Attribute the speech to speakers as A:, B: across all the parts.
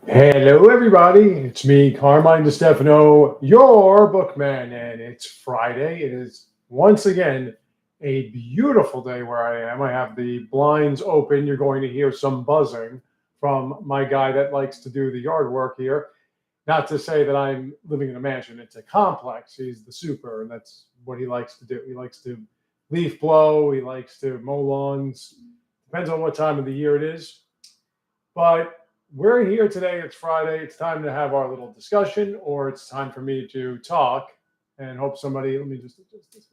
A: Hello, everybody. It's me, Carmine DeStefano, your bookman, and it's Friday. It is once again a beautiful day where I am. I have the blinds open. You're going to hear some buzzing from my guy that likes to do the yard work here. Not to say that I'm living in a mansion, it's a complex. He's the super, and that's what he likes to do. He likes to leaf blow, he likes to mow lawns. Depends on what time of the year it is. But we're here today. It's Friday. It's time to have our little discussion, or it's time for me to talk and hope somebody. Let me just adjust this.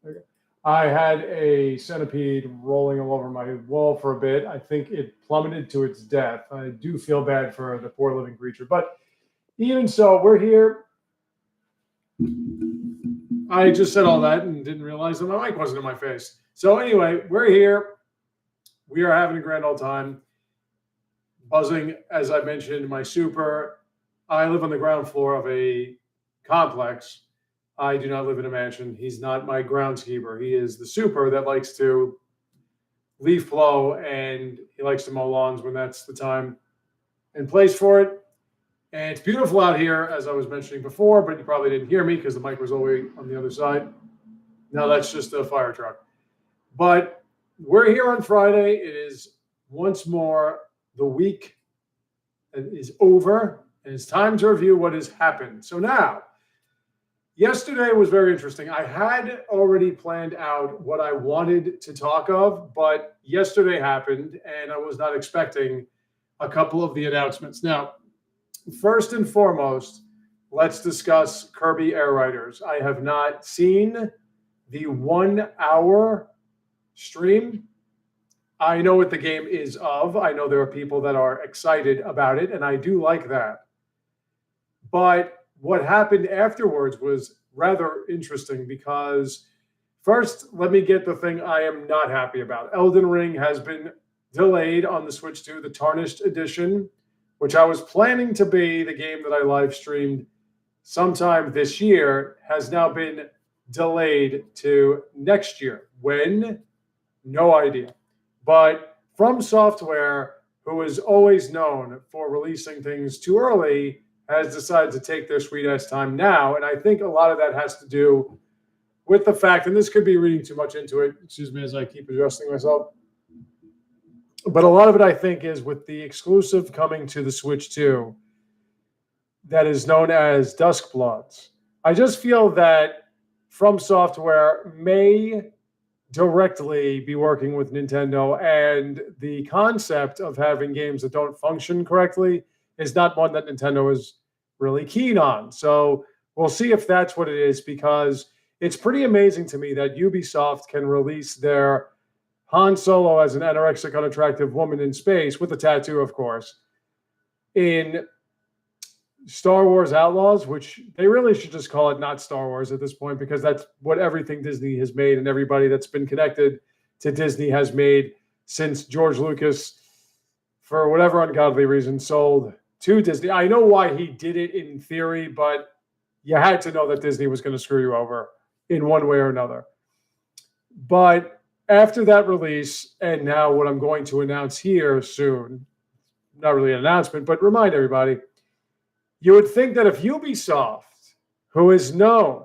A: There we go. I had a centipede rolling all over my wall for a bit. I think it plummeted to its death. I do feel bad for the poor living creature. But even so, we're here. I just said all that and didn't realize that my mic wasn't in my face. So, anyway, we're here. We are having a grand old time. Buzzing, as I mentioned, my super. I live on the ground floor of a complex. I do not live in a mansion. He's not my groundskeeper. He is the super that likes to leaf blow and he likes to mow lawns when that's the time and place for it. And it's beautiful out here, as I was mentioning before, but you probably didn't hear me because the mic was always on the other side. Now that's just a fire truck. But we're here on Friday. It is once more the week is over, and it's time to review what has happened. So now, yesterday was very interesting. I had already planned out what I wanted to talk of, but yesterday happened, and I was not expecting a couple of the announcements. Now, first and foremost, let's discuss Kirby Air Riders. I have not seen the 1 hour stream. I know what the game is of. I know there are people that are excited about it, and I do like that. But what happened afterwards was rather interesting because first, let me get the thing I am not happy about. Elden Ring has been delayed on the Switch 2, the Tarnished Edition, which I was planning to be the game that I live streamed sometime this year, has now been delayed to next year. When? No idea. But From Software, who is always known for releasing things too early, has decided to take their sweet ass time now. And I think a lot of that has to do with the fact, and this could be reading too much into it, excuse me as I keep adjusting myself. But a lot of it, I think, is with the exclusive coming to the Switch 2 that is known as Duskbloods. I just feel that From Software may directly be working with Nintendo, and the concept of having games that don't function correctly is not one that Nintendo is really keen on. So we'll see if that's what it is, because it's pretty amazing to me that Ubisoft can release their Han Solo as an anorexic, unattractive woman in space with a tattoo, of course, in Star Wars Outlaws, which they really should just call it not Star Wars at this point, because that's what everything Disney has made and everybody that's been connected to Disney has made since George Lucas, for whatever ungodly reason, sold to Disney. I know why he did it in theory, but you had to know that Disney was going to screw you over in one way or another. But after that release, and now what I'm going to announce here soon, not really an announcement, but remind everybody, you would think that if Ubisoft, who is known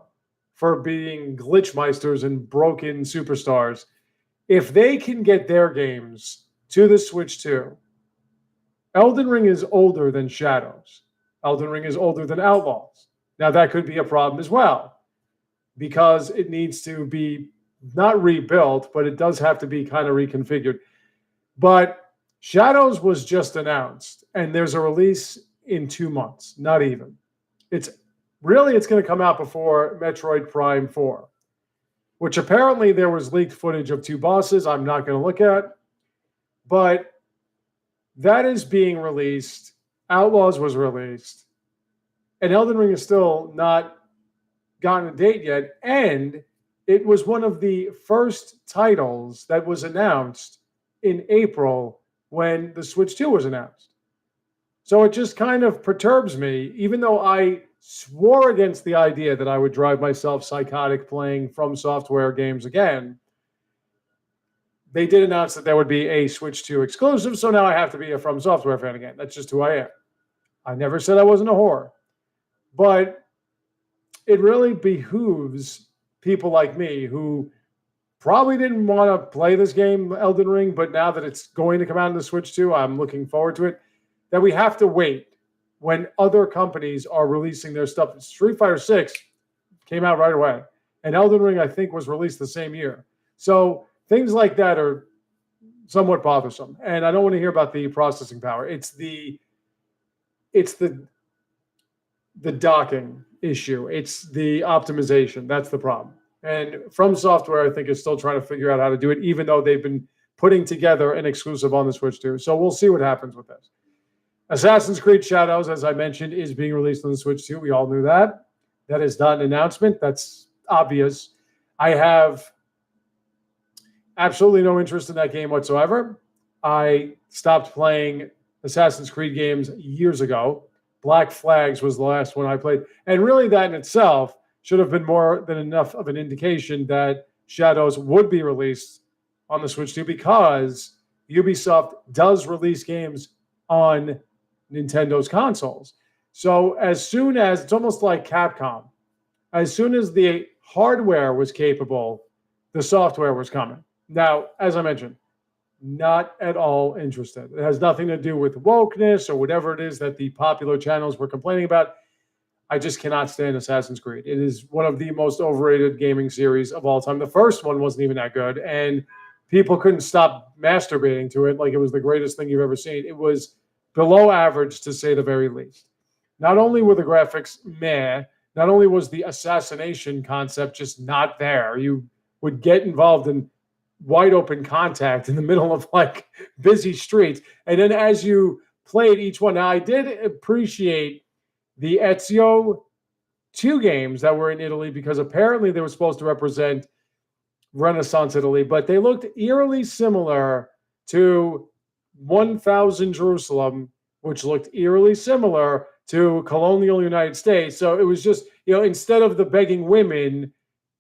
A: for being glitchmeisters and broken superstars, if they can get their games to the Switch 2, Elden Ring is older than Shadows. Elden Ring is older than Outlaws. Now, that could be a problem as well, because it needs to be not rebuilt, but it does have to be kind of reconfigured. But Shadows was just announced, and there's a release in 2 months, not even. It's going to come out before Metroid Prime 4, which apparently there was leaked footage of 2 bosses I'm not going to look at, but that is being released. Outlaws was released, and Elden Ring is still not gotten a date yet, and it was one of the first titles that was announced in April when the Switch 2 was announced. So it just kind of perturbs me, even though I swore against the idea that I would drive myself psychotic playing From Software games again. They did announce that there would be a Switch 2 exclusive, so now I have to be a From Software fan again. That's just who I am. I never said I wasn't a whore. But it really behooves people like me who probably didn't want to play this game, Elden Ring, but now that it's going to come out on the Switch too, I'm looking forward to it, that we have to wait when other companies are releasing their stuff. Street Fighter 6 came out right away, and Elden Ring, I think, was released the same year. So things like that are somewhat bothersome. And I don't want to hear about the processing power. It's the docking issue. It's the optimization. That's the problem. And From Software, I think, is still trying to figure out how to do it, even though they've been putting together an exclusive on the Switch too. So we'll see what happens with this. Assassin's Creed Shadows, as I mentioned, is being released on the Switch too. We all knew that. That is not an announcement. That's obvious. I have absolutely no interest in that game whatsoever. I stopped playing Assassin's Creed games years ago. Black Flags was the last one I played. And really, that in itself should have been more than enough of an indication that Shadows would be released on the Switch too, because Ubisoft does release games on Nintendo's consoles. So as soon as, it's almost like Capcom, as soon as the hardware was capable, the software was coming. Now, as I mentioned, not at all interested. It has nothing to do with wokeness or whatever it is that the popular channels were complaining about. I just cannot stand Assassin's Creed. It is one of the most overrated gaming series of all time. The first one wasn't even that good, and people couldn't stop masturbating to it like it was the greatest thing you've ever seen. It was below average, to say the very least. Not only were the graphics meh, not only was the assassination concept just not there. You would get involved in wide open contact in the middle of like busy streets. And then as you played each one, now I did appreciate the Ezio 2 games that were in Italy, because apparently they were supposed to represent Renaissance Italy, but they looked eerily similar to 1000 Jerusalem, which looked eerily similar to colonial United States. So it was just, instead of the begging women,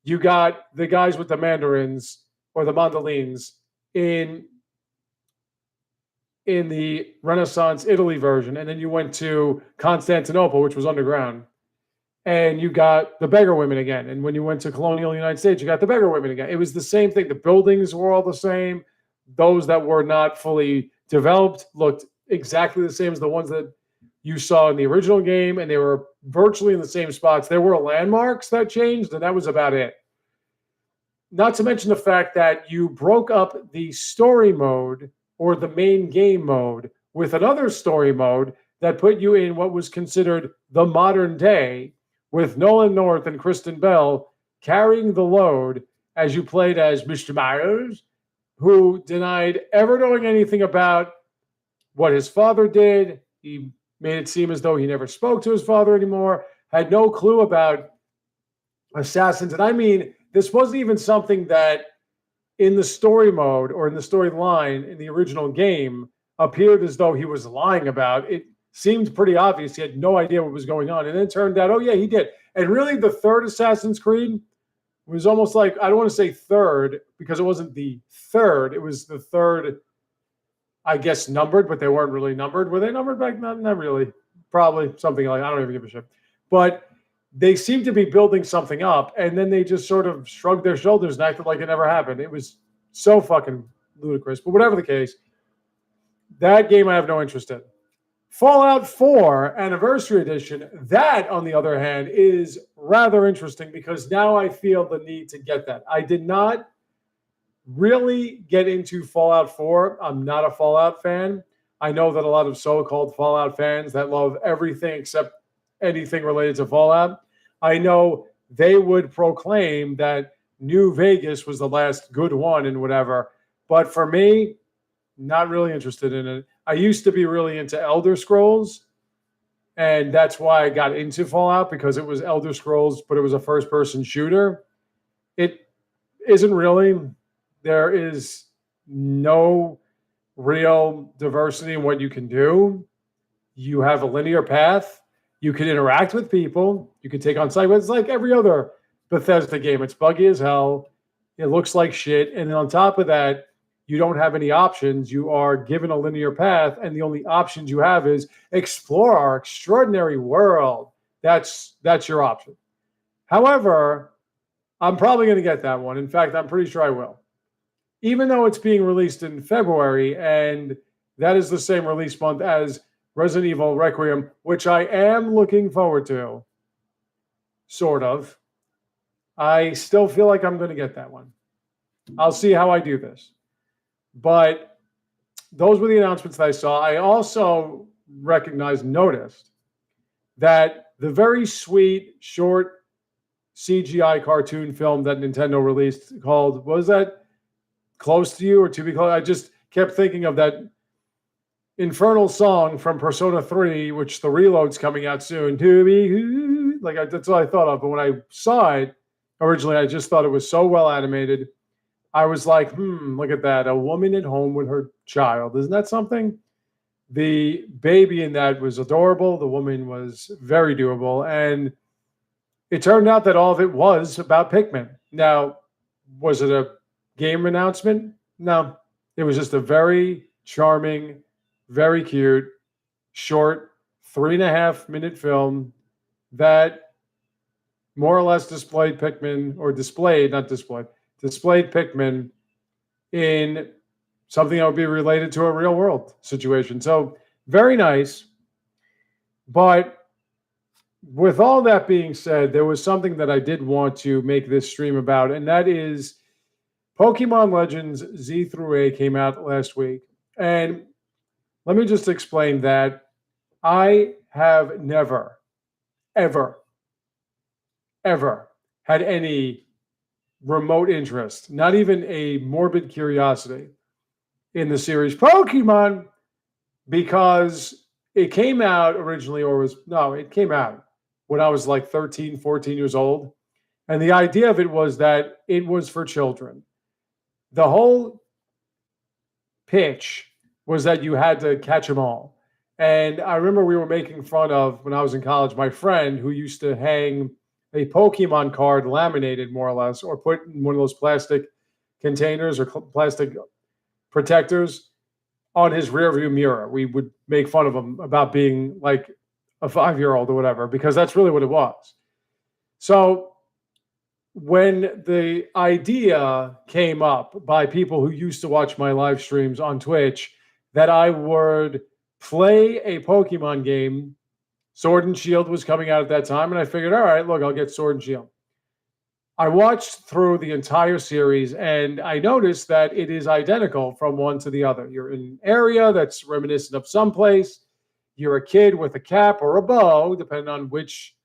A: you got the guys with the mandarins or the mandolins in the Renaissance Italy version. And then you went to Constantinople, which was underground, and you got the beggar women again. And when you went to colonial United States, you got the beggar women again. It was the same thing. The buildings were all the same. Those that were not fully developed looked exactly the same as the ones that you saw in the original game, and they were virtually in the same spots. There were landmarks that changed, and that was about it. Not to mention the fact that you broke up the story mode or the main game mode with another story mode that put you in what was considered the modern day, with Nolan North and Kristen Bell carrying the load as you played as Mr. Myers, who denied ever knowing anything about what his father did. He made it seem as though he never spoke to his father anymore, had no clue about assassins. And I mean, this wasn't even something that in the story mode or in the storyline in the original game appeared as though he was lying about. It seemed pretty obvious he had no idea what was going on. And then it turned out, oh yeah, he did. And really the third Assassin's Creed was almost like, I don't want to say third, because it wasn't the third. It was the third, I guess, numbered, but they weren't really numbered. Were they numbered back then? Not really. Probably something like, I don't even give a shit. But they seemed to be building something up, and then they just sort of shrugged their shoulders and acted like it never happened. It was so fucking ludicrous. But whatever the case, that game I have no interest in. Fallout 4 Anniversary Edition, that, on the other hand, is rather interesting, because now I feel the need to get that. I did not really get into Fallout 4. I'm not a Fallout fan. I know that a lot of so-called Fallout fans that love everything except anything related to Fallout, I know they would proclaim that New Vegas was the last good one and whatever. But for me, not really interested in it. I used to be really into Elder Scrolls, and that's why I got into Fallout, because it was Elder Scrolls, but it was a first-person shooter. It isn't really. There is no real diversity in what you can do. You have a linear path. You can interact with people. You can take on side. It's like every other Bethesda game. It's buggy as hell. It looks like shit. And then on top of that, you don't have any options. You are given a linear path, and the only options you have is explore our extraordinary world. That's your option. However, I'm probably going to get that one. In fact, I'm pretty sure I will. Even though it's being released in February, and that is the same release month as Resident Evil Requiem, which I am looking forward to, sort of. I still feel like I'm going to get that one. I'll see how I do this. But those were the announcements that I saw. I also noticed that the very sweet, short CGI cartoon film that Nintendo released called, what was that? Close to You or To Be Close? I just kept thinking of that infernal song from Persona 3, which the reload's coming out soon. To be like that's what I thought of. But when I saw it originally, I just thought it was so well animated. I was like, look at that. A woman at home with her child. Isn't that something? The baby in that was adorable. The woman was very doable. And it turned out that all of it was about Pikmin. Now, was it a game announcement? No. It was just a very charming, very cute, short, 3.5-minute film that more or less displayed Pikmin in something that would be related to a real world situation. So very nice. But with all that being said, there was something that I did want to make this stream about, and that is Pokemon Legends Z through A came out last week. And let me just explain that I have never, ever had any remote interest, not even a morbid curiosity in the series Pokemon, because it came out originally, it came out when I was like 13, 14 years old. And the idea of it was that it was for children. The whole pitch was that you had to catch them all. And I remember we were making fun of, when I was in college, my friend who used to hang a Pokemon card laminated more or less, or put in one of those plastic containers or plastic protectors on his rearview mirror. We would make fun of him about being like a 5-year-old or whatever, because that's really what it was. So when the idea came up by people who used to watch my live streams on Twitch that I would play a Pokemon game, Sword and Shield was coming out at that time, and I figured, all right, look, I'll get Sword and Shield. I watched through the entire series, and I noticed that it is identical from one to the other. You're in an area that's reminiscent of someplace. You're a kid with a cap or a bow, depending on which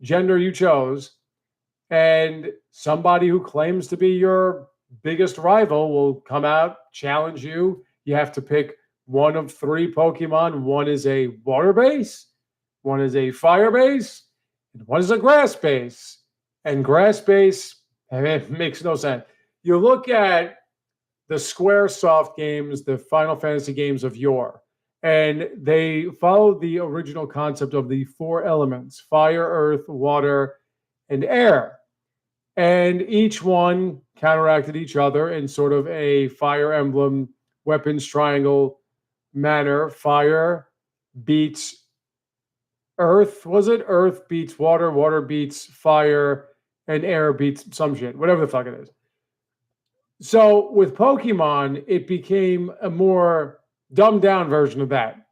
A: gender you chose. And somebody who claims to be your biggest rival will come out, challenge you. You have to pick one of 3 Pokemon. One is a water base, one is a fire base, and one is a grass base. And grass base, it makes no sense. You look at the Squaresoft games, the Final Fantasy games of yore, and they follow the original concept of the 4 elements: fire, earth, water, and air. And each one counteracted each other in sort of a Fire Emblem weapons triangle manner. Fire beats earth, was it? Earth beats water, water beats fire, and air beats some shit, whatever the fuck it is. So with Pokemon, it became a more dumbed down version of that.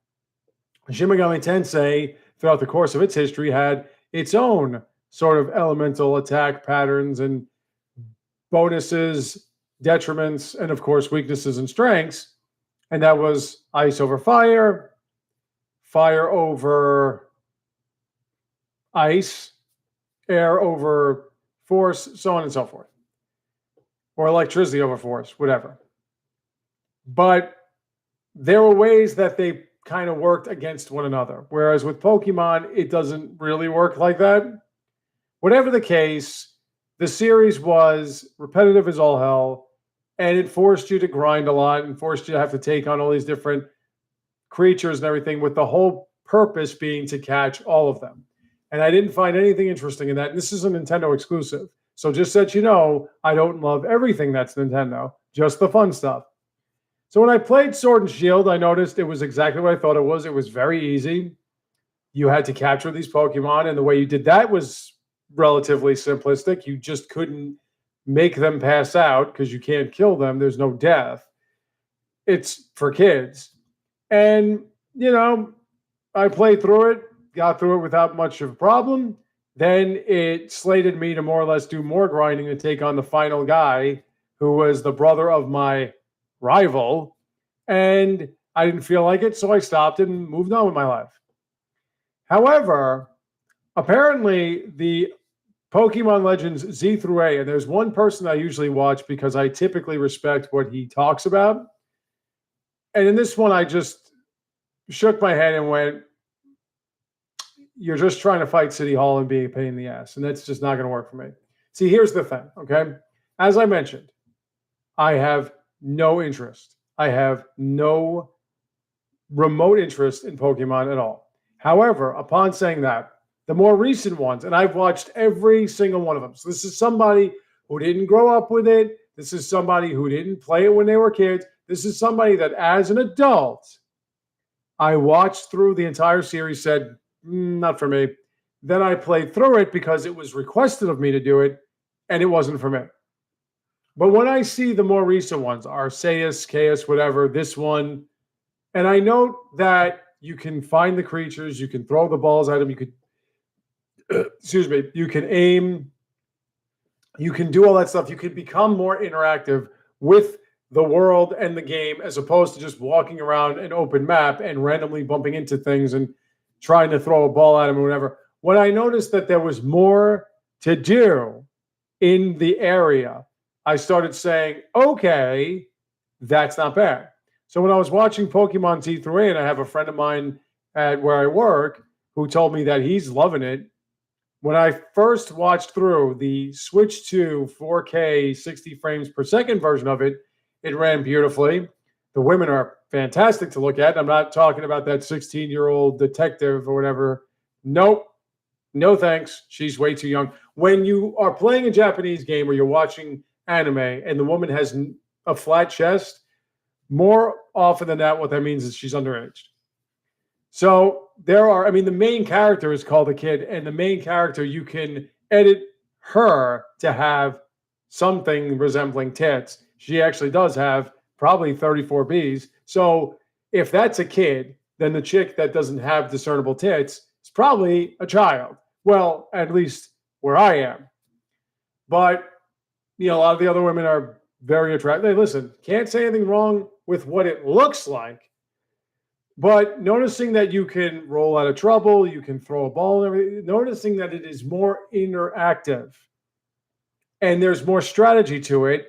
A: Shin Megami Tensei, throughout the course of its history, had its own sort of elemental attack patterns and bonuses, detriments, and of course weaknesses and strengths. And that was ice over fire, fire over ice, air over force, so on and so forth. Or electricity over force, whatever. But there were ways that they kind of worked against one another. Whereas with Pokemon, it doesn't really work like that. Whatever the case, the series was repetitive as all hell, and it forced you to grind a lot and forced you to have to take on all these different creatures and everything, with the whole purpose being to catch all of them. And I didn't find anything interesting in that. And this is a Nintendo exclusive. So just so you know, I don't love everything that's Nintendo, just the fun stuff. So when I played Sword and Shield, I noticed it was exactly what I thought it was. It was very easy. You had to capture these Pokemon, and the way you did that was relatively simplistic. You just couldn't make them pass out because you can't kill them. There's no death. It's for kids. And, I played through it, got through it without much of a problem. Then it slated me to more or less do more grinding to take on the final guy, who was the brother of my rival. And I didn't feel like it, so I stopped and moved on with my life. However, apparently the Pokemon Legends Z through A, and there's one person I usually watch because I typically respect what he talks about. And in this one, I just shook my head and went, you're just trying to fight City Hall and be a pain in the ass. And that's just not going to work for me. See, here's the thing, okay? As I mentioned, I have no interest. I have no remote interest in Pokemon at all. However, upon saying that, the more recent ones, and I've watched every single one of them. So this is somebody who didn't grow up with it. This is somebody who didn't play it when they were kids. This is somebody that as an adult, I watched through the entire series, said, not for me. Then I played through it because it was requested of me to do it, and it wasn't for me. But when I see the more recent ones, Arceus, Chaos, whatever, this one, and I note that you can find the creatures, you can throw the balls at them, you could, you can aim, you can do all that stuff. You can become more interactive with the world and the game as opposed to just walking around an open map and randomly bumping into things and trying to throw a ball at them or whatever. When I noticed that there was more to do in the area, I started saying, okay, that's not bad. So when I was watching Pokemon Z through A, and I have a friend of mine at where I work who told me that he's loving it. When I first watched through the switch to 4K 60 frames per second version of it, it ran beautifully. The women are fantastic to look at. I'm not talking about that 16-year-old detective or whatever. Nope. No thanks. She's way too young. When you are playing a Japanese game or you're watching anime and the woman has a flat chest, more often than not, what that means is she's underage. So the main character is called a kid, and the main character, you can edit her to have something resembling tits. She actually does have probably 34 Bs. So if that's a kid, then the chick that doesn't have discernible tits is probably a child. Well, at least where I am. But, a lot of the other women are very attractive. Listen, can't say anything wrong with what it looks like. But noticing that you can roll out of trouble, you can throw a ball and everything, noticing that it is more interactive and there's more strategy to it,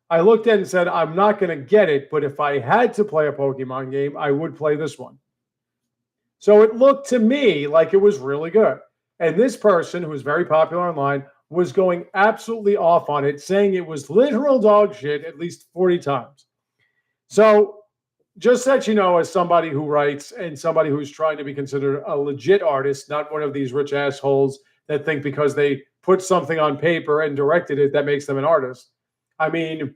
A: I looked at it and said, I'm not going to get it, but if I had to play a Pokemon game, I would play this one. So it looked to me like it was really good. And this person, who was very popular online, was going absolutely off on it, saying it was literal dog shit at least 40 times. So just that you know, as somebody who writes and somebody who's trying to be considered a legit artist, not one of these rich assholes that think because they put something on paper and directed it, that makes them an artist. I mean,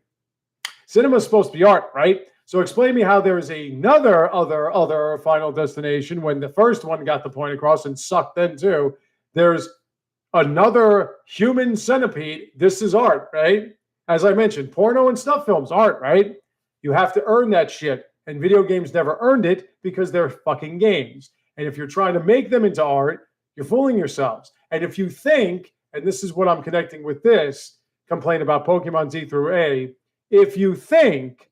A: cinema's supposed to be art, right? So explain to me how there is another other Final Destination when the first one got the point across and sucked then too. There's another Human Centipede. This is art, right? As I mentioned, porno and stuff films, art, right? You have to earn that shit. And video games never earned it because they're fucking games. And if you're trying to make them into art, you're fooling yourselves. And if you think, and this is what I'm connecting with this complaint about Pokemon Z through A, if you think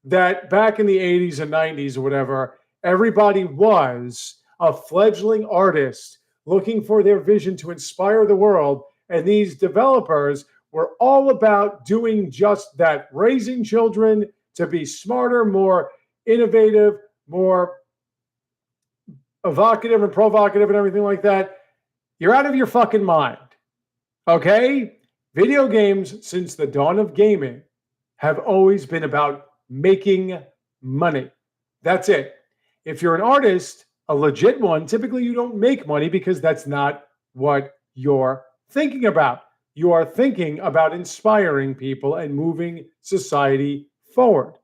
A: that back in the 80s and 90s or whatever, everybody was a fledgling artist looking for their vision to inspire the world, and these developers were all about doing just that, raising children to be smarter, more innovative, more evocative and provocative and everything like that, you're out of your fucking mind. Okay? Video games, since the dawn of gaming, have always been about making money. That's it. If you're an artist, a legit one, typically you don't make money because that's not what you're thinking about. You are thinking about inspiring people and moving society forward.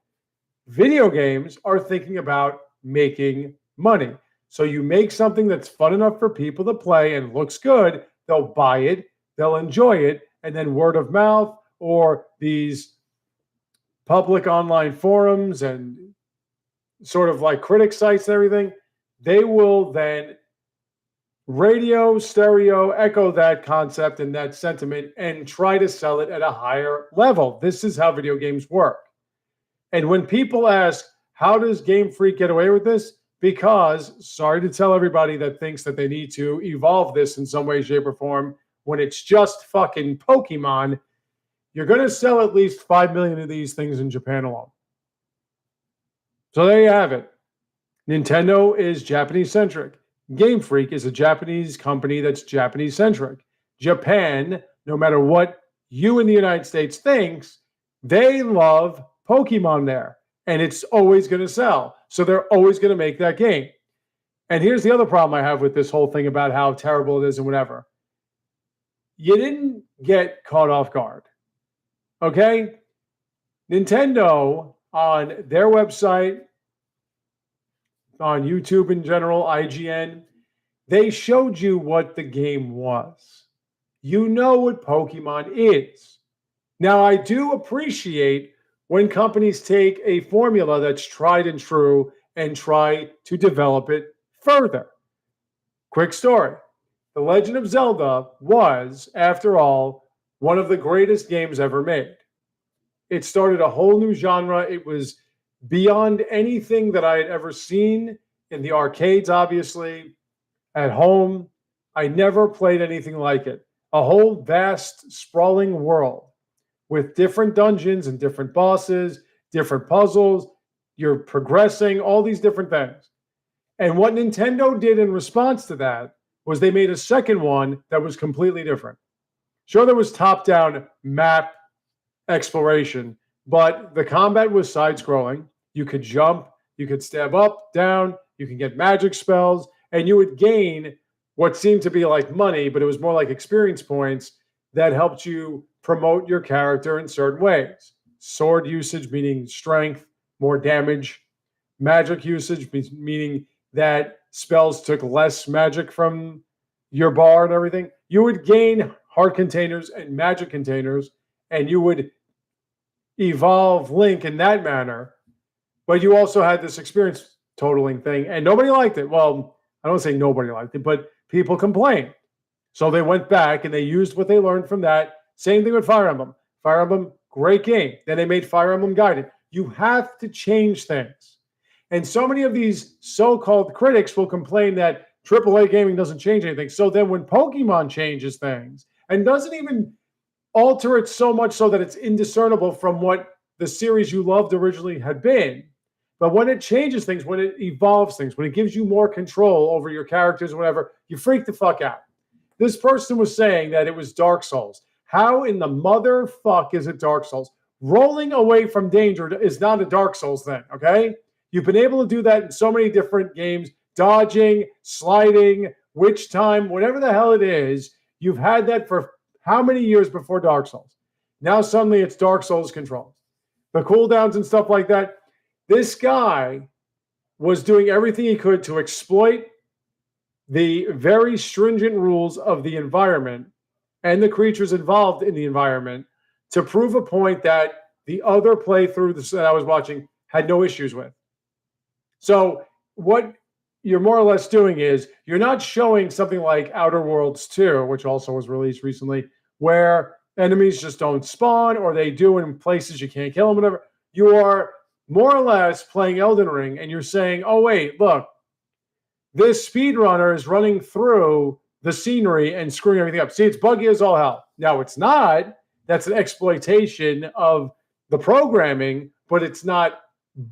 A: Video games are thinking about making money. So you make something that's fun enough for people to play and looks good, they'll buy it, they'll enjoy it, and then word of mouth or these public online forums and sort of like critic sites and everything, they will then radio, stereo, echo that concept and that sentiment and try to sell it at a higher level. This is how video games work. And when people ask, how does Game Freak get away with this? Because, sorry to tell everybody that thinks that they need to evolve this in some way, shape, or form, when it's just fucking Pokemon, you're going to sell at least 5 million of these things in Japan alone. So there you have it. Nintendo is Japanese-centric. Game Freak is a Japanese company that's Japanese-centric. Japan, no matter what you in the United States thinks, they love Pokemon there. And it's always going to sell. So they're always going to make that game. And here's the other problem I have with this whole thing about how terrible it is and whatever. You didn't get caught off guard. Okay? Nintendo, on their website, on YouTube in general, IGN, they showed you what the game was. You know what Pokemon is. Now, I do appreciate when companies take a formula that's tried and true and try to develop it further. Quick story. The Legend of Zelda was, after all, one of the greatest games ever made. It started a whole new genre. It was beyond anything that I had ever seen in the arcades, obviously, at home. I never played anything like it. A whole vast, sprawling world with different dungeons and different bosses, different puzzles. You're progressing, all these different things. And what Nintendo did in response to that was they made a second one that was completely different. Sure, there was top-down map exploration, but the combat was side-scrolling. You could jump, you could stab up, down, you can get magic spells, and you would gain what seemed to be like money, but it was more like experience points that helped you promote your character in certain ways. Sword usage, meaning strength, more damage. Magic usage, meaning that spells took less magic from your bar and everything. You would gain heart containers and magic containers, and you would evolve Link in that manner. But you also had this experience totaling thing, and nobody liked it. Well, I don't say nobody liked it, but people complained. So they went back and they used what they learned from that. Same thing with Fire Emblem. Fire Emblem, great game. Then they made Fire Emblem Guided. You have to change things. And so many of these so-called critics will complain that AAA gaming doesn't change anything. So then when Pokemon changes things and doesn't even alter it so much so that it's indiscernible from what the series you loved originally had been, but when it changes things, when it evolves things, when it gives you more control over your characters or whatever, you freak the fuck out. This person was saying that it was Dark Souls. How in the motherfuck is it Dark Souls? Rolling away from danger is not a Dark Souls thing, okay? You've been able to do that in so many different games. Dodging, sliding, witch time, whatever the hell it is. You've had that for how many years before Dark Souls? Now suddenly it's Dark Souls controls. The cooldowns and stuff like that. This guy was doing everything he could to exploit the very stringent rules of the environment and the creatures involved in the environment to prove a point that the other playthrough that I was watching had no issues with. So what you're more or less doing is you're not showing something like Outer Worlds 2, which also was released recently, where enemies just don't spawn or they do in places you can't kill them, whatever. You are more or less playing Elden Ring and you're saying, oh, wait, look, this speedrunner is running through the scenery and screwing everything up. See, it's buggy as all hell. Now, it's not. That's an exploitation of the programming, but it's not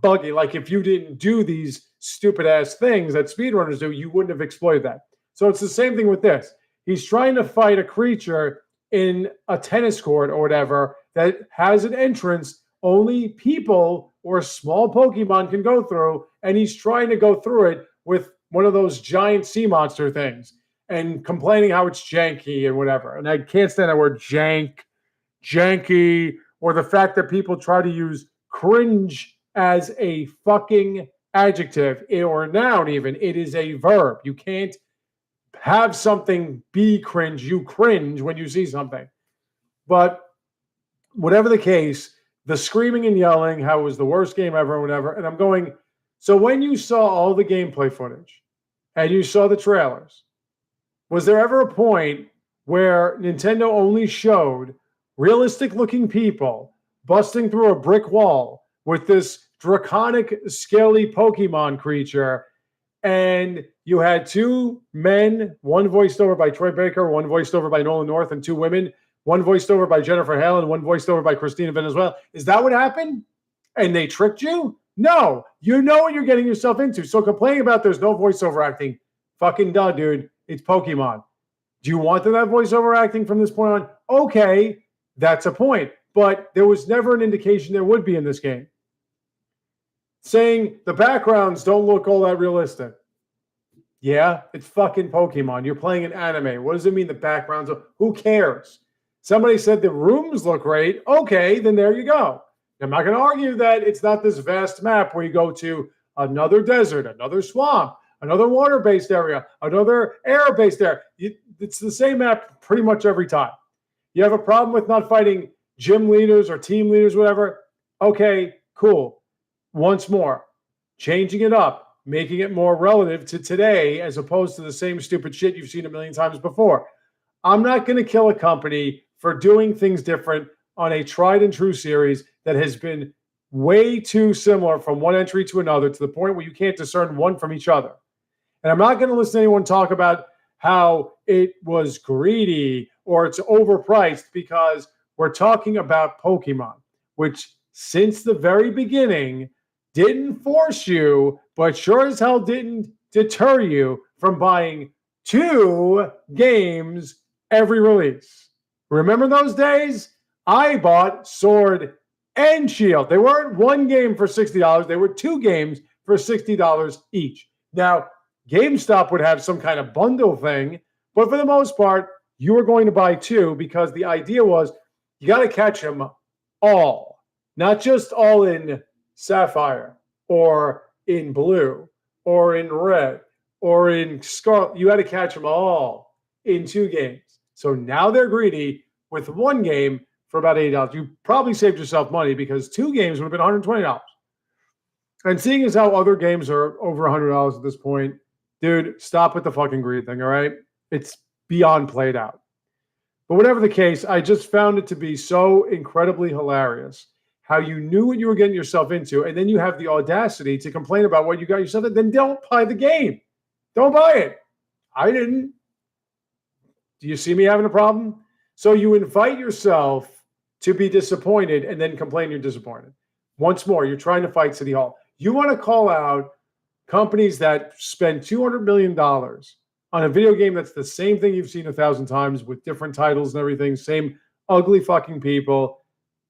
A: buggy. Like if you didn't do these stupid ass things that speedrunners do, you wouldn't have exploited that. So it's the same thing with this. He's trying to fight a creature in a tennis court or whatever that has an entrance only people or small Pokemon can go through, and he's trying to go through it with one of those giant sea monster things and complaining how it's janky and whatever. And I can't stand that word janky, or the fact that people try to use cringe as a fucking adjective or a noun even. It is a verb. You can't have something be cringe. You cringe when you see something. But whatever the case, the screaming and yelling, how it was the worst game ever, whatever. And I'm going, so when you saw all the gameplay footage and you saw the trailers, was there ever a point where Nintendo only showed realistic looking people busting through a brick wall with this draconic, scaly Pokemon creature, and you had two men, one voiced over by Troy Baker, one voiced over by Nolan North, and two women, one voiced over by Jennifer Hale and one voiced over by Christina Venezuela? Is that what happened? And they tricked you? No, you know what you're getting yourself into. So complaining about there's no voiceover acting, fucking duh, dude. It's Pokemon. Do you want them to have voiceover acting from this point on? Okay, that's a point. But there was never an indication there would be in this game. Saying the backgrounds don't look all that realistic. Yeah, it's fucking Pokemon. You're playing an anime. What does it mean the backgrounds? Who cares? Somebody said the rooms look great. Okay, then there you go. I'm not going to argue that it's not this vast map where you go to another desert, another swamp, another water-based area, another air-based area. It's the same map pretty much every time. You have a problem with not fighting gym leaders or team leaders, whatever. Okay, cool. Once more, changing it up, making it more relative to today as opposed to the same stupid shit you've seen a million times before. I'm not going to kill a company for doing things different on a tried and true series that has been way too similar from one entry to another to the point where you can't discern one from each other. And I'm not going to listen to anyone talk about how it was greedy or it's overpriced, because we're talking about Pokemon, which since the very beginning didn't force you, but sure as hell didn't deter you from buying 2 games every release. Remember those days? I bought Sword and Shield. They weren't one game for $60. They were 2 games for $60 each. Now, GameStop would have some kind of bundle thing, but for the most part, you were going to buy 2 because the idea was you got to catch them all, not just all in Sapphire or in Blue or in Red or in Scarlet. You had to catch them all in 2 games. So now they're greedy with 1 game for about $80. You probably saved yourself money because 2 games would have been $120. And seeing as how other games are over $100 at this point, dude, stop with the fucking greed thing, all right? It's beyond played out. But whatever the case, I just found it to be so incredibly hilarious how you knew what you were getting yourself into, and then you have the audacity to complain about what you got yourself into. Then don't buy the game. Don't buy it. I didn't. Do you see me having a problem? So you invite yourself to be disappointed and then complain you're disappointed. Once more, you're trying to fight City Hall. You want to call out companies that spend $200 million on a video game that's the same thing you've seen 1,000 times with different titles and everything, same ugly fucking people,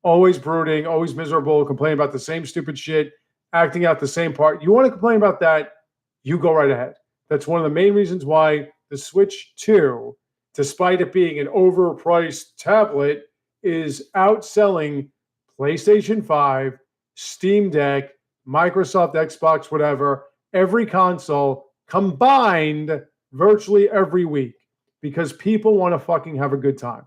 A: always brooding, always miserable, complaining about the same stupid shit, acting out the same part. You want to complain about that, you go right ahead. That's one of the main reasons why the Switch 2, despite it being an overpriced tablet, is outselling PlayStation 5, Steam Deck, Microsoft Xbox, whatever, every console combined virtually every week, because people want to fucking have a good time.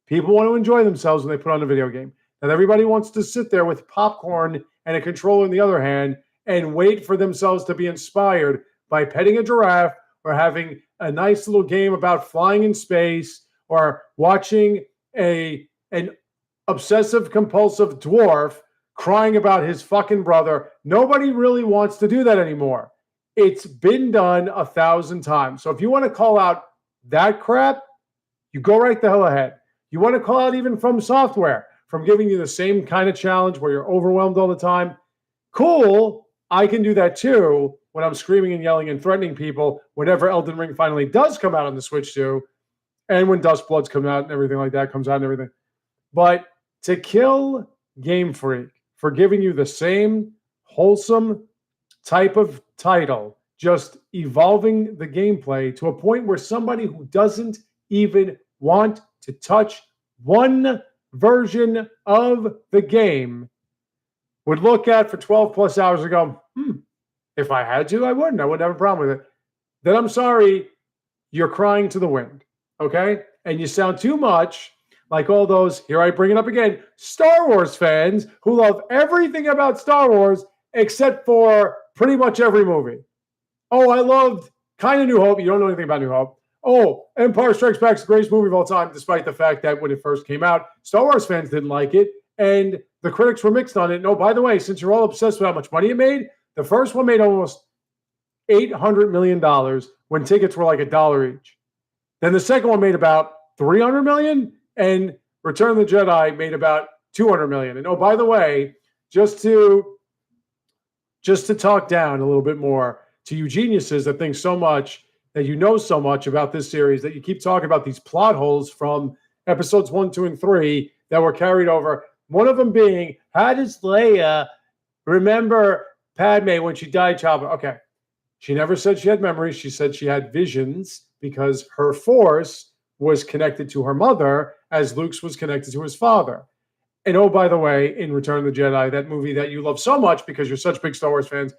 A: People want to enjoy themselves when they put on a video game. And everybody wants to sit there with popcorn and a controller in the other hand and wait for themselves to be inspired by petting a giraffe or having a nice little game about flying in space or watching an obsessive compulsive dwarf crying about his fucking brother. Nobody really wants to do that anymore. It's been done 1,000 times. So if you want to call out that crap, you go right the hell ahead. You want to call out even From Software from giving you the same kind of challenge where you're overwhelmed all the time. Cool. I can do that too when I'm screaming and yelling and threatening people whenever Elden Ring finally does come out on the Switch 2, and when Dust Bloods come out and everything like that comes out and everything. But to kill Game Freak for giving you the same wholesome type of title, just evolving the gameplay to a point where somebody who doesn't even want to touch one version of the game would look at for 12 plus hours and go, if I had to, I wouldn't. I wouldn't have a problem with it. Then I'm sorry, you're crying to the wind, okay? And you sound too much like all those, here I bring it up again, Star Wars fans who love everything about Star Wars except for pretty much every movie. Oh, I loved kind of New Hope. You don't know anything about New Hope. Oh, Empire Strikes Back is the greatest movie of all time, despite the fact that when it first came out, Star Wars fans didn't like it, and the critics were mixed on it. No, by the way, since you're all obsessed with how much money it made, the first one made almost $800 million when tickets were like $1 each. Then the second one made about $300 million, and Return of the Jedi made about $200 million. And oh, by the way, just to talk down a little bit more to you geniuses that think so much, that you know so much about this series, that you keep talking about these plot holes from episodes 1, 2, and 3 that were carried over. One of them being, how does Leia remember Padme when she died childbirth? Okay. She never said she had memories. She said she had visions because her force was connected to her mother as Luke's was connected to his father. And oh, by the way, in Return of the Jedi, that movie that you love so much because you're such big Star Wars fans,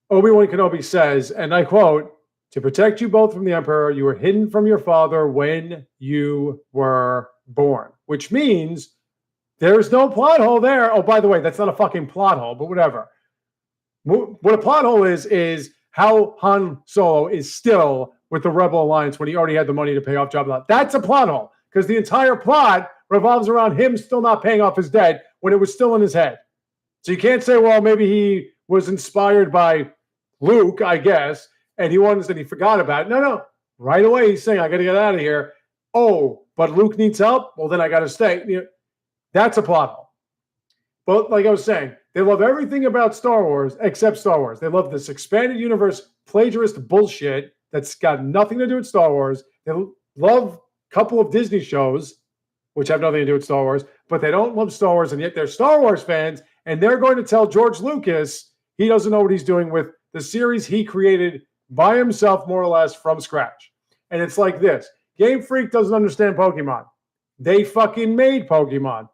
A: Obi-Wan Kenobi says, and I quote, to protect you both from the Emperor, you were hidden from your father when you were born, which means there's no plot hole there. Oh, by the way, that's not a fucking plot hole, but whatever. What a plot hole is how Han Solo is still with the Rebel Alliance when he already had the money to pay off Jabba the Hutt. That's a plot hole because the entire plot revolves around him still not paying off his debt when it was still in his head. So you can't say, well, maybe he was inspired by Luke, I guess, and he forgot about it. No. Right away, he's saying, I got to get out of here. Oh, but Luke needs help? Well, then I got to stay. That's a plot hole. But like I was saying, they love everything about Star Wars except Star Wars. They love this expanded universe plagiarist bullshit that's got nothing to do with Star Wars. They love a couple of Disney shows, which have nothing to do with Star Wars, but they don't love Star Wars, and yet they're Star Wars fans, and they're going to tell George Lucas he doesn't know what he's doing with the series he created by himself, more or less, from scratch. And it's like this. Game Freak doesn't understand Pokemon. They fucking made Pokemon.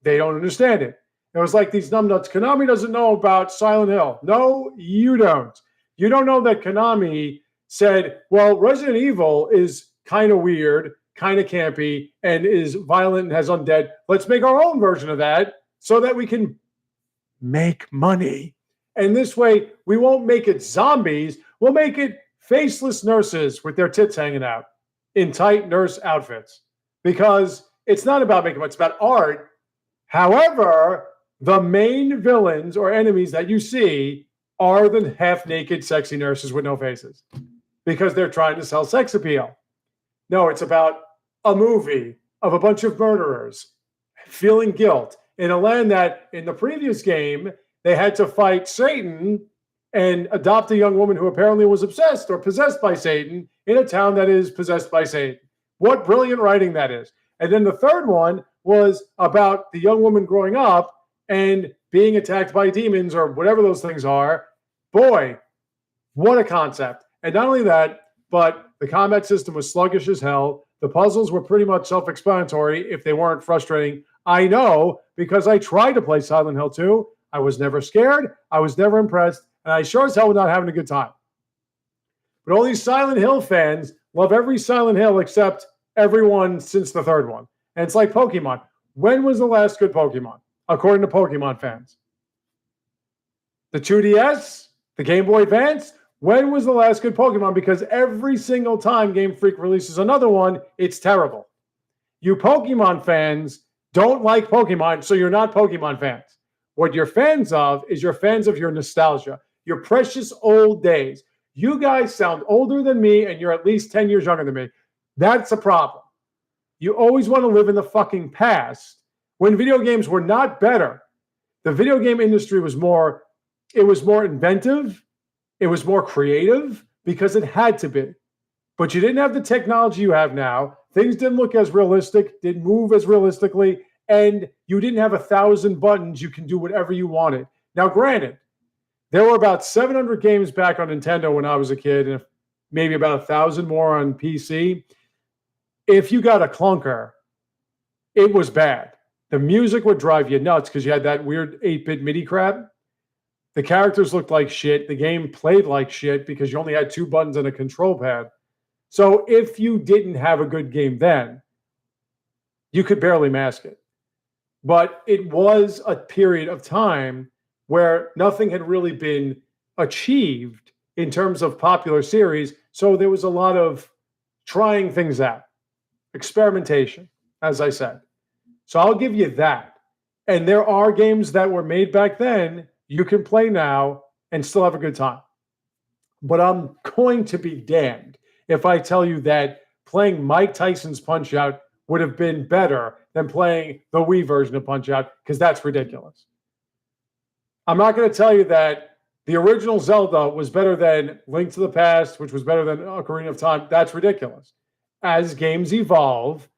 A: They don't understand it. It was like these numbnuts. Konami doesn't know about Silent Hill. No, you don't. You don't know that Konami said, well, Resident Evil is kind of weird, kind of campy, and is violent and has undead. Let's make our own version of that so that we can make money. And this way, we won't make it zombies. We'll make it faceless nurses with their tits hanging out in tight nurse outfits. Because it's not about making money, it's about art. However, the main villains or enemies that you see are the half-naked, sexy nurses with no faces. Because they're trying to sell sex appeal. No, it's about a movie of a bunch of murderers feeling guilt in a land that, in the previous game, they had to fight Satan and adopt a young woman who apparently was obsessed or possessed by Satan in a town that is possessed by Satan. What brilliant writing that is. And then the third one was about the young woman growing up and being attacked by demons or whatever those things are. Boy, what a concept. And not only that, but the combat system was sluggish as hell. The puzzles were pretty much self-explanatory if they weren't frustrating. I know because I tried to play Silent Hill 2. I was never scared. I was never impressed. And I sure as hell was not having a good time. But all these Silent Hill fans love every Silent Hill except everyone since the third one. And it's like Pokemon. When was the last good Pokemon, according to Pokemon fans? The 2DS? The Game Boy Advance? When was the last good Pokemon? Because every single time Game Freak releases another one, it's terrible. You Pokemon fans don't like Pokemon, so you're not Pokemon fans. What you're fans of is you're fans of your nostalgia, your precious old days. You guys sound older than me, and you're at least 10 years younger than me. That's a problem. You always want to live in the fucking past when video games were not better. The video game industry was more inventive. It was more creative because it had to be. But you didn't have the technology you have now. Things didn't look as realistic, didn't move as realistically, and you didn't have 1,000 buttons. You can do whatever you wanted. Now, granted, there were about 700 games back on Nintendo when I was a kid, and maybe about 1,000 more on PC. If you got a clunker, it was bad. The music would drive you nuts because you had that weird 8-bit MIDI crap. The characters looked like shit. The game played like shit because you only had 2 buttons and a control pad. So if you didn't have a good game then, you could barely mask it. But it was a period of time where nothing had really been achieved in terms of popular series. So there was a lot of trying things out, experimentation, as I said. So I'll give you that. And there are games that were made back then you can play now and still have a good time. But I'm going to be damned if I tell you that playing Mike Tyson's Punch Out would have been better than playing the Wii version of Punch Out, because that's ridiculous. I'm not going to tell you that the original Zelda was better than Link to the Past, which was better than Ocarina of Time. That's ridiculous. As games evolve,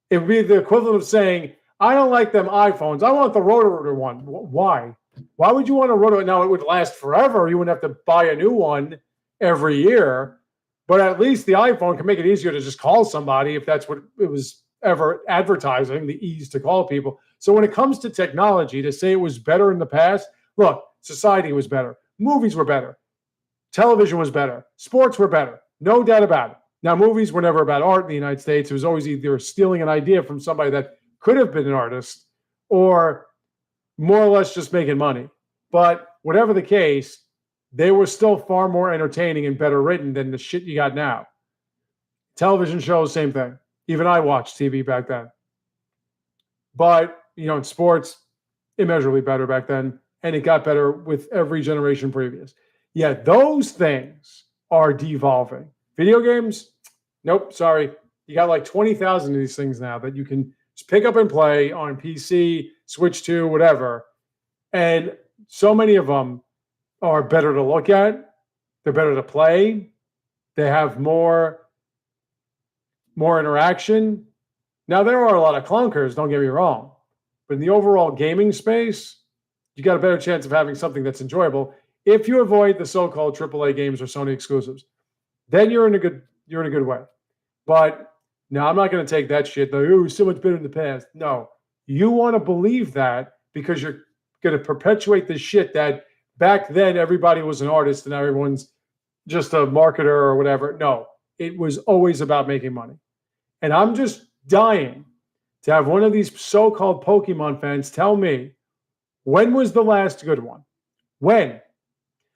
A: it would be the equivalent of saying, I don't like them iPhones. I want the Roto-Rooter one. Why? Why would you want a Roto-Rooter? Now, it would last forever. You wouldn't have to buy a new one every year. But at least the iPhone can make it easier to just call somebody if that's what it was ever advertising, the ease to call people. So when it comes to technology, to say it was better in the past, look, society was better. Movies were better. Television was better. Sports were better. No doubt about it. Now, movies were never about art in the United States. It was always either stealing an idea from somebody that could have been an artist or more or less just making money. But whatever the case, they were still far more entertaining and better written than the shit you got now. Television shows, same thing. Even I watched TV back then. But, in sports, immeasurably better back then. And it got better with every generation previous. Yeah, those things are devolving. Video games, nope, sorry. You got like 20,000 of these things now that you can just pick up and play on PC, Switch 2, whatever. And so many of them are better to look at. They're better to play. They have more interaction. Now, there are a lot of clunkers, don't get me wrong. But in the overall gaming space, you got a better chance of having something that's enjoyable if you avoid the so-called AAA games or Sony exclusives. Then you're in a good way. But no, I'm not going to take that shit. It was so much better in the past. No, you want to believe that because you're going to perpetuate this shit that back then everybody was an artist and now everyone's just a marketer or whatever. No, it was always about making money. And I'm just dying to have one of these so-called Pokemon fans tell me, when was the last good one? When?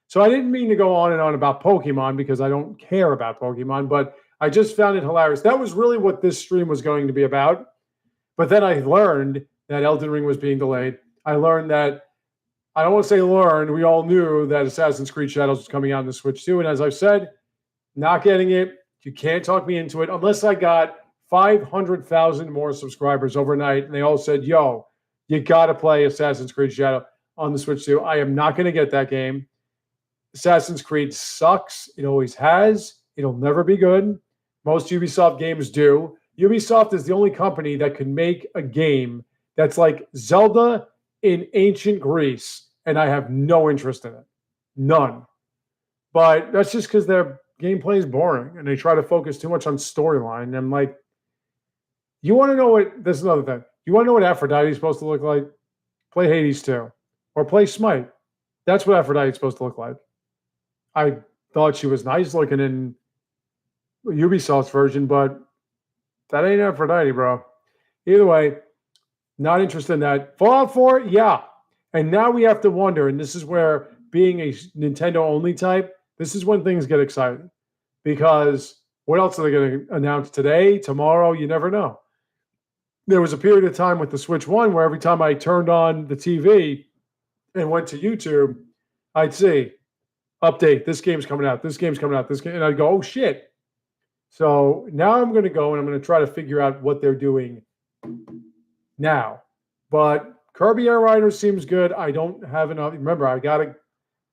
A: So I didn't mean to go on and on about Pokemon because I don't care about Pokemon, but I just found it hilarious. That was really what this stream was going to be about. But then I learned that Elden Ring was being delayed. I learned that, I don't want to say learned, we all knew that Assassin's Creed Shadows was coming out on the Switch too. And as I've said, not getting it. You can't talk me into it unless I got 500,000 more subscribers overnight. And they all said, yo, you got to play Assassin's Creed Shadow on the Switch too. I am not going to get that game. Assassin's Creed sucks. It always has. It'll never be good. Most Ubisoft games do. Ubisoft is the only company that can make a game that's like Zelda in ancient Greece, and I have no interest in it. None. But that's just because their gameplay is boring, and they try to focus too much on storyline. And I'm like, you want to know what, this is another thing. You want to know what Aphrodite is supposed to look like? Play Hades 2. Or play Smite. That's what Aphrodite is supposed to look like. I thought she was nice looking in Ubisoft's version, but that ain't Aphrodite, bro. Either way, not interested in that. Fallout 4, yeah. And now we have to wonder, and this is where being a Nintendo-only type, this is when things get exciting. Because what else are they going to announce today, tomorrow? You never know. There was a period of time with the Switch 1 where every time I turned on the TV and went to YouTube, I'd see, update, this game's coming out, this game's coming out, this game, and I'd go, oh shit. So now I'm going to go and I'm going to try to figure out what they're doing now. But Kirby Air Rider seems good. I don't have enough. Remember, I got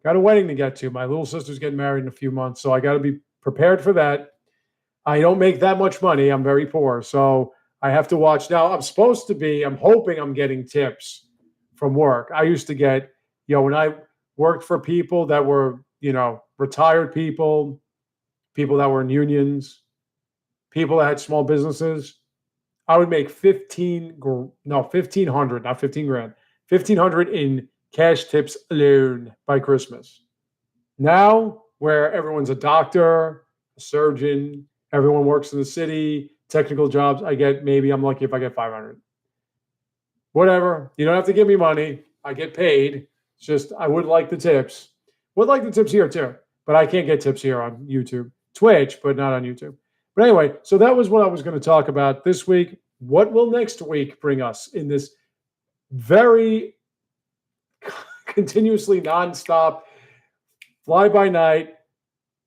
A: a wedding to get to. My little sister's getting married in a few months, so I got to be prepared for that. I don't make that much money. I'm very poor, so I have to watch. Now, I'm hoping I'm getting tips from work. I used to get, when I worked for people that were, retired people that were in unions, people that had small businesses, I would make 1,500, not 15 grand, 1,500 in cash tips alone by Christmas. Now, where everyone's a doctor, a surgeon, everyone works in the city, technical jobs, I'm lucky if I get 500. Whatever. You don't have to give me money. I get paid. It's just, I would like the tips. Would like the tips here too, but I can't get tips here on YouTube, Twitch, but not on YouTube. But anyway, so that was what I was going to talk about this week. What will next week bring us in this very continuously nonstop, fly by night,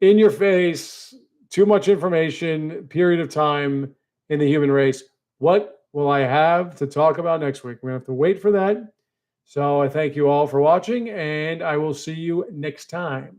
A: in your face, too much information, period of time in the human race? What will I have to talk about next week? We're going to have to wait for that. So I thank you all for watching, and I will see you next time.